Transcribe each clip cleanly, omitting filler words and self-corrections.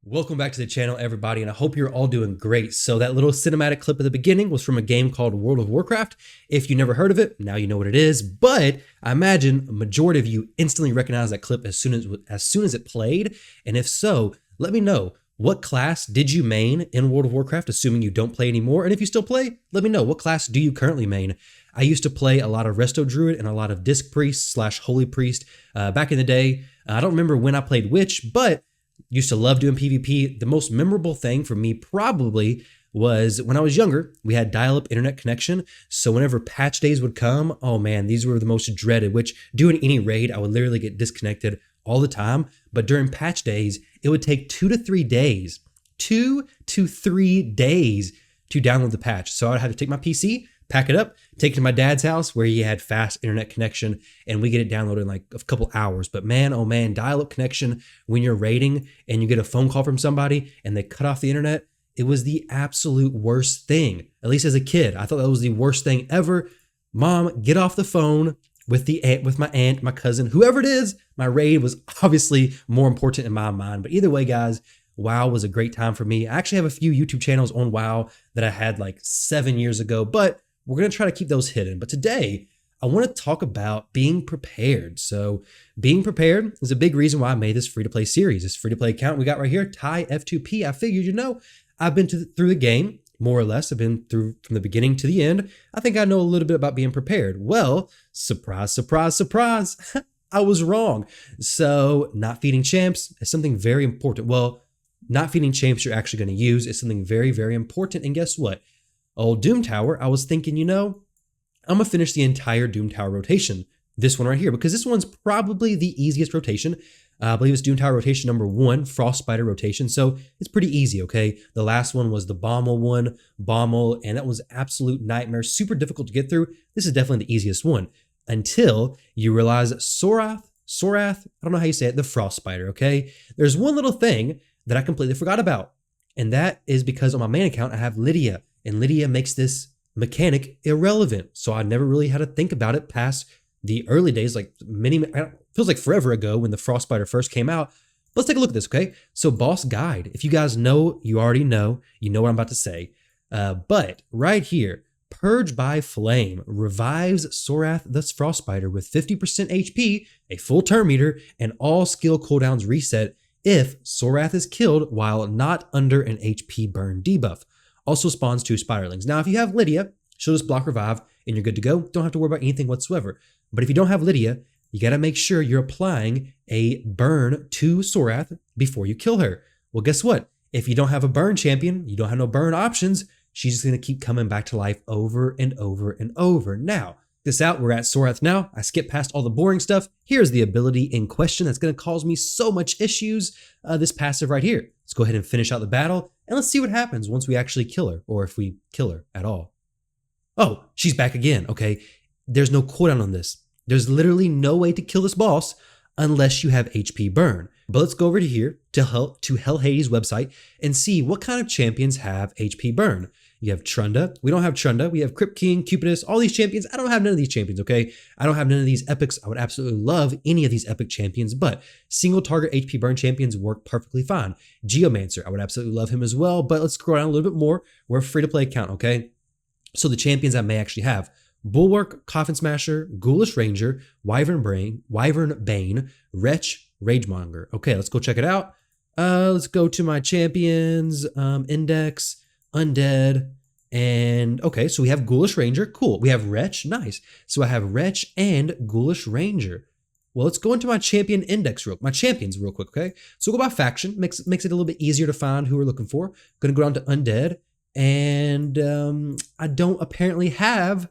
Welcome back to the channel, everybody, and I hope you're all doing great. So that little cinematic clip at the beginning was from a game called World of Warcraft. If you never heard of it, now you know what it is, but I imagine a majority of you instantly recognize that clip as soon as it played. And if so, let me know, what class did you main in World of Warcraft, assuming you don't play anymore? And if you still play, let me know, what class do you currently main? I used to play a lot of Resto Druid and a lot of Disc Priest / Holy Priest back in the day. I don't remember when I played which, but used to love doing PvP. The most memorable thing for me probably was when I was younger, we had dial-up internet connection. So whenever patch days would come, oh man, these were the most dreaded, which doing any raid, I would literally get disconnected all the time. But during patch days, it would take 2 to 3 days, 2 to 3 days to download the patch. So I would have to take my PC, pack it up, take it to my dad's house where he had fast internet connection, and we get it downloaded in like a couple hours. But man, oh man, dial-up connection when you're raiding and you get a phone call from somebody and they cut off the internet, it was the absolute worst thing. At least as a kid, I thought that was the worst thing ever. Mom, get off the phone with my aunt, my cousin, whoever it is. My raid was obviously more important in my mind. But either way, guys, WoW was a great time for me. I actually have a few YouTube channels on WoW that I had like 7 years ago, but we're going to try to keep those hidden. But today, I want to talk about being prepared. So being prepared is a big reason why I made this free-to-play series. This free-to-play account we got right here, Ty F2P. I figured, I've been through the game, more or less. I've been through from the beginning to the end. I think I know a little bit about being prepared. Well, surprise, surprise, surprise. I was wrong. So not feeding champs is something very important. Well, not feeding champs you're actually going to use is something very, very important. And guess what? Old Doom Tower, I was thinking, I'm going to finish the entire Doom Tower rotation. This one right here, because this one's probably the easiest rotation. I believe it's Doom Tower rotation number 1, Frost Spider rotation. So it's pretty easy, okay? The last one was the Bommel one, and that was absolute nightmare, super difficult to get through. This is definitely the easiest one until you realize Sorath, I don't know how you say it, the Frost Spider, okay? There's one little thing that I completely forgot about, and that is because on my main account, I have Lydia. And Lydia makes this mechanic irrelevant. So I never really had to think about it past the early days, like feels like forever ago when the Frost Spider first came out. Let's take a look at this, okay? So boss guide, if you guys know, you already know, you know what I'm about to say. But right here, Purge by Flame revives Sorath the Frost Spider with 50% HP, a full turn meter, and all skill cooldowns reset if Sorath is killed while not under an HP burn debuff. Also spawns 2 Spiderlings. Now, if you have Lydia, she'll just block revive and you're good to go. Don't have to worry about anything whatsoever. But if you don't have Lydia, you got to make sure you're applying a burn to Sorath before you kill her. Well, guess what? If you don't have a burn champion, you don't have no burn options, she's just going to keep coming back to life over and over and over. Now, this out, we're at Sorath now. I skipped past all the boring stuff. Here's the ability in question that's going to cause me so much issues, this passive right here. Let's go ahead and finish out the battle, and let's see what happens once we actually kill her, or if we kill her at all. Oh, she's back again, okay? There's no cooldown on this. There's literally no way to kill this boss unless you have HP burn. But let's go over to here to Hell Hades website and see what kind of champions have HP burn. You have Trunda. We don't have Trunda. We have Crypt King, Cupidus, all these champions. I don't have none of these champions, okay? I don't have none of these epics. I would absolutely love any of these epic champions, but single target HP burn champions work perfectly fine. Geomancer, I would absolutely love him as well, but let's scroll down a little bit more. We're a free-to-play account, okay? So the champions I may actually have: Bulwark, Coffin Smasher, Ghoulish Ranger, Wyvern Bane, Wretch, Ragemonger. Okay, let's go check it out. Let's go to my champions, index, Undead, and okay, so we have Ghoulish Ranger. Cool. We have Wretch. Nice. So I have Wretch and Ghoulish Ranger. Well, let's go into my champion index my champions real quick, okay? So we'll go by faction. Makes it a little bit easier to find who we're looking for. Gonna go down to Undead, and I don't apparently have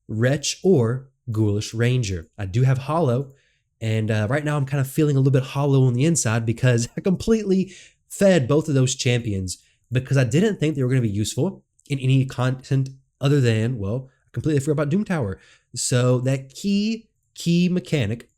Wretch or Ghoulish Ranger. I do have Hollow, and right now I'm kind of feeling a little bit hollow on the inside because I completely fed both of those champions because I didn't think they were going to be useful in any content other than, well, I completely forgot about Doom Tower. So that key mechanic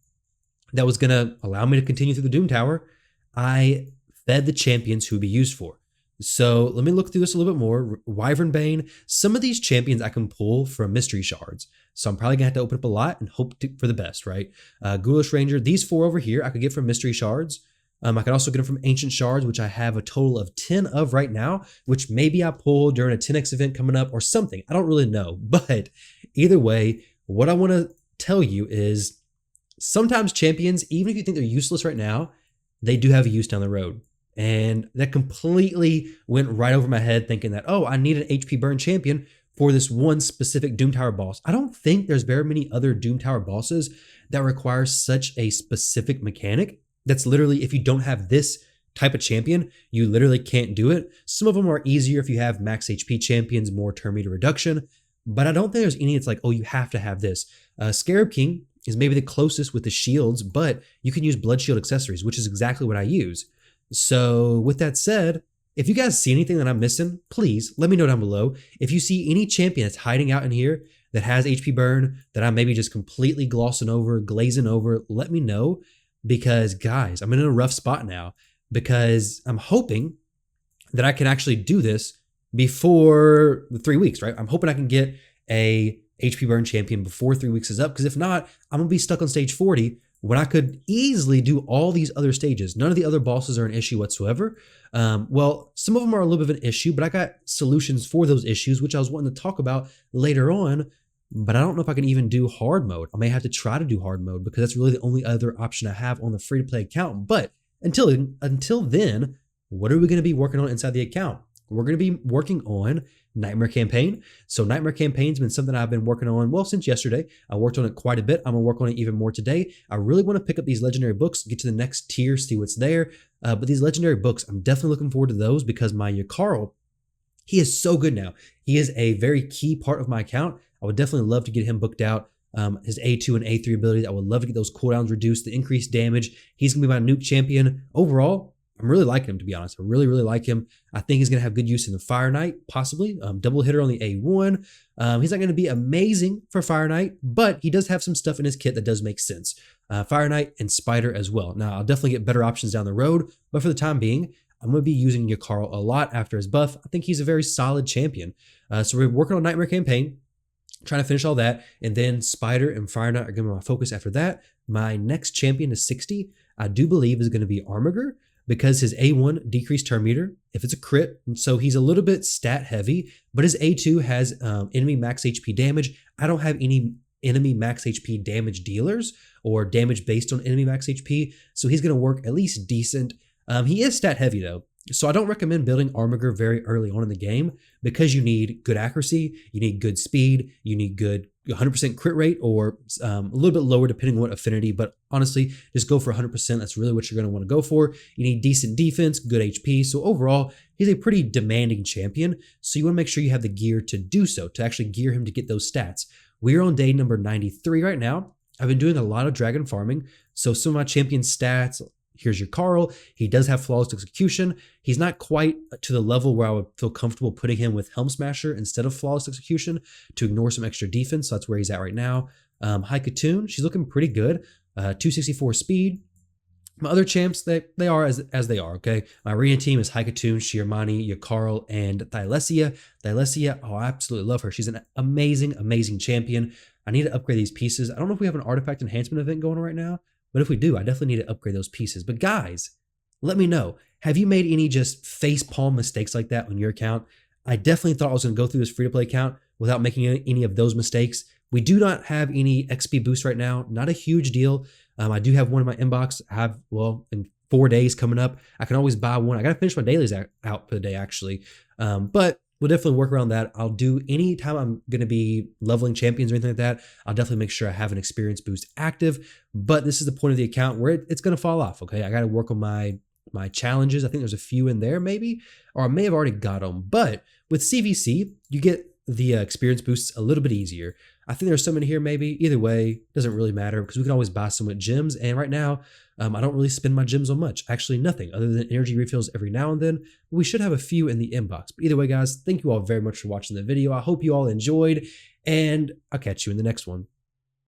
that was going to allow me to continue through the Doom Tower, I fed the champions who would be used for. So let me look through this a little bit more. Wyvern Bane, some of these champions I can pull from mystery shards. So I'm probably gonna have to open up a lot and hope for the best, right? Ghoulish Ranger, these 4 over here I could get from mystery shards. I could also get them from ancient shards, which I have a total of 10 of right now, which maybe I pull during a 10x event coming up or something. I don't really know. But either way, what I want to tell you is sometimes champions, even if you think they're useless right now, they do have a use down the road. And that completely went right over my head thinking that, oh, I need an HP burn champion for this one specific Doom Tower boss. I don't think there's very many other Doom Tower bosses that require such a specific mechanic. That's literally, if you don't have this type of champion, you literally can't do it. Some of them are easier if you have max HP champions, more turn meter reduction, but I don't think there's any that's like, oh, you have to have this. Scarab King is maybe the closest with the shields, but you can use blood shield accessories, which is exactly what I use. So with that said, if you guys see anything that I'm missing, please let me know down below. If you see any champion that's hiding out in here that has HP burn that I'm maybe just completely glossing over, glazing over, let me know. Because guys, I'm in a rough spot now because I'm hoping that I can actually do this before the 3 weeks, right? I'm hoping I can get a HP burn champion before 3 weeks is up, because if not, I'm gonna be stuck on stage 40 when I could easily do all these other stages. None of the other bosses are an issue whatsoever. Well, some of them are a little bit of an issue, but I got solutions for those issues, which I was wanting to talk about later on. But I don't know if I can even do hard mode. I may have to try to do hard mode because that's really the only other option I have on the free-to-play account. But until then, what are we going to be working on inside the account? We're going to be working on Nightmare Campaign. So Nightmare Campaign's been something I've been working on, well, since yesterday. I worked on it quite a bit. I'm going to work on it even more today. I really want to pick up these legendary books, get to the next tier, see what's there. But these legendary books, I'm definitely looking forward to those because my Yakarl, he is so good now. He is a very key part of my account. I would definitely love to get him booked out. His A2 and A3 abilities, I would love to get those cooldowns reduced, the increased damage. He's going to be my nuke champion. Overall, I'm really liking him, to be honest. I really, really like him. I think he's going to have good use in the Fire Knight, possibly. Double hitter on the A1. He's not going to be amazing for Fire Knight, but he does have some stuff in his kit that does make sense. Fire Knight and Spider as well. Now, I'll definitely get better options down the road, but for the time being, I'm going to be using Yakarl a lot after his buff. I think he's a very solid champion. So we're working on Nightmare Campaign, trying to finish all that, and then Spider and Fire Knight are going to be my focus after that. My next champion is 60, I do believe is going to be Armiger, because his A1 decreased turn meter if it's a crit, and so he's a little bit stat heavy, but his A2 has enemy max HP damage. I don't have any enemy max HP damage dealers or damage based on enemy max HP, so he's going to work at least decent. He is stat heavy though, so I don't recommend building Armiger very early on in the game because you need good accuracy, you need good speed, you need good 100% crit rate, or a little bit lower depending on what affinity, but honestly, just go for 100%. That's really what you're going to want to go for. You need decent defense, good HP. So overall, he's a pretty demanding champion. So you want to make sure you have the gear to do so, to actually gear him to get those stats. We're on day number 93 right now. I've been doing a lot of dragon farming. So some of my champion stats, here's your Carl. He does have flawless execution. He's not quite to the level where I would feel comfortable putting him with Helm Smasher instead of flawless execution to ignore some extra defense. So that's where he's at right now. Haikatoon, she's looking pretty good. 264 speed. My other champs, they are as they are, okay? My arena team is Haikatoon, Shirmani, Yakarl, and Thylesia. Thylesia, oh, I absolutely love her. She's an amazing, amazing champion. I need to upgrade these pieces. I don't know if we have an artifact enhancement event going on right now, but if we do, I definitely need to upgrade those pieces. But guys, let me know. Have you made any just facepalm mistakes like that on your account? I definitely thought I was going to go through this free-to-play account without making any of those mistakes. We do not have any XP boost right now. Not a huge deal. I do have one in my inbox. I have, well, in 4 days coming up. I can always buy one. I got to finish my dailies out for the day, actually. But we'll definitely work around that. I'll do any time I'm going to be leveling champions or anything like that. I'll definitely make sure I have an experience boost active. But this is the point of the account where it's going to fall off, okay? I got to work on my challenges. I think there's a few in there maybe, or I may have already got them. But with CVC, you get the experience boosts a little bit easier. I think there's some in here maybe. Either way, doesn't really matter because we can always buy some with gems. And right now, I don't really spend my gems on much. Actually, nothing other than energy refills every now and then. We should have a few in the inbox. But either way, guys, thank you all very much for watching the video. I hope you all enjoyed, and I'll catch you in the next one.